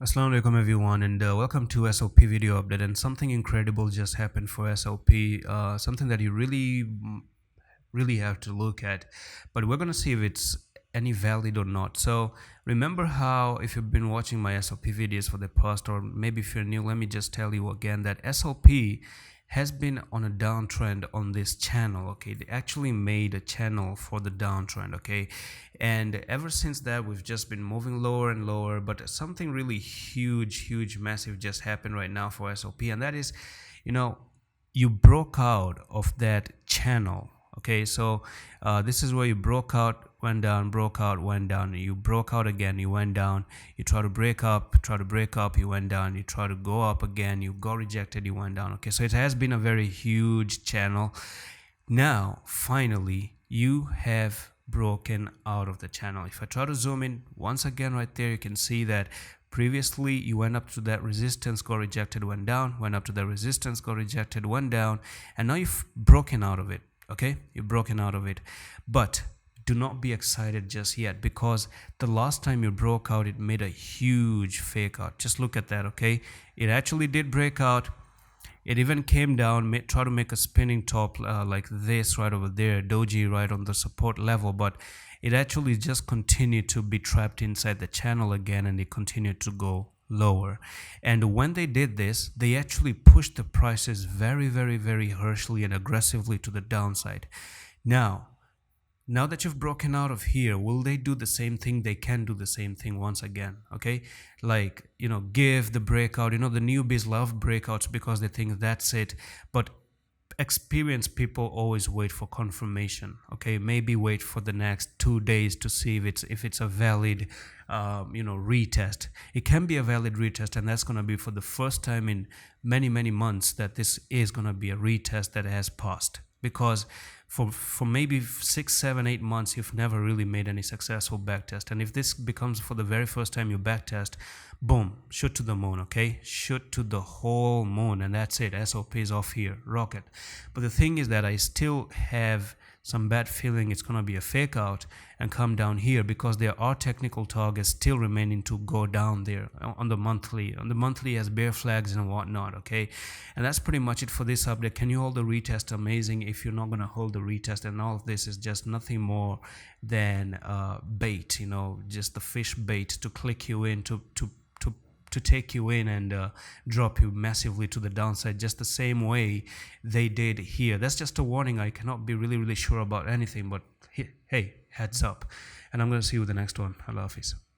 Assalamu alaikum everyone, and welcome to SOP video update. And something incredible just happened for SOP, something that you really have to look at, but we're gonna see if it's any valid or not. So remember how, if you've been watching my SOP videos for the past, or maybe if you're new, let me just tell you again that SOP has been on a downtrend on this channel. Okay, they actually made a channel for the downtrend. Okay, and ever since that we've just been moving lower and lower, but something really huge massive just happened right now for SOP, and that is, you know, you broke out of that channel. Okay, so this is where you broke out, went down, broke out, went down, you broke out again, you went down, you try to break up, you went down, you try to go up again, you got rejected, you went down. Okay, so it has been a very huge channel. Now finally you have broken out of the channel. If I try to zoom in once again, right there you can see that previously you went up to that resistance, got rejected, went down, went up to the resistance, got rejected, went down, and now you've broken out of it. Okay, you've broken out of it, but do not be excited just yet, because the last time you broke out it made a huge fake out. Just look at that. Okay, it actually did break out. It even came down, try to make a spinning top like this right over there, doji right on the support level, but it actually just continued to be trapped inside the channel again, and it continued to go lower. And when they did this, they actually pushed the prices very harshly and aggressively to the downside. Now that you've broken out of here, will they do the same thing? They can do the same thing once again. Okay, like, give the breakout. The newbies love breakouts because they think that's it, but experienced people always wait for confirmation. Okay, maybe wait for the next 2 days to see if it's a valid retest. It can be a valid retest, and that's going to be for the first time in many months that this is going to be a retest that has passed, because for maybe 6, 7, 8 months you've never really made any successful backtest, and if this becomes for the very first time you backtest, boom, shoot to the moon. Okay, shoot to the whole moon, and that's it. SOP is off here, rocket. But the thing is that I still have some bad feeling it's going to be a fake out and come down here, because there are technical targets still remaining to go down there on the monthly as bear flags and whatnot. Okay, and that's pretty much it for this update. Can you hold the retest? Amazing. If you're not going to hold the retest, and all of this is just nothing more than bait, just the fish bait to click you in, to take you in and drop you massively to the downside, just the same way they did here. That's just a warning. I cannot be really sure about anything, but hey, heads up. And I'm going to see you with the next one. Allah Hafiz.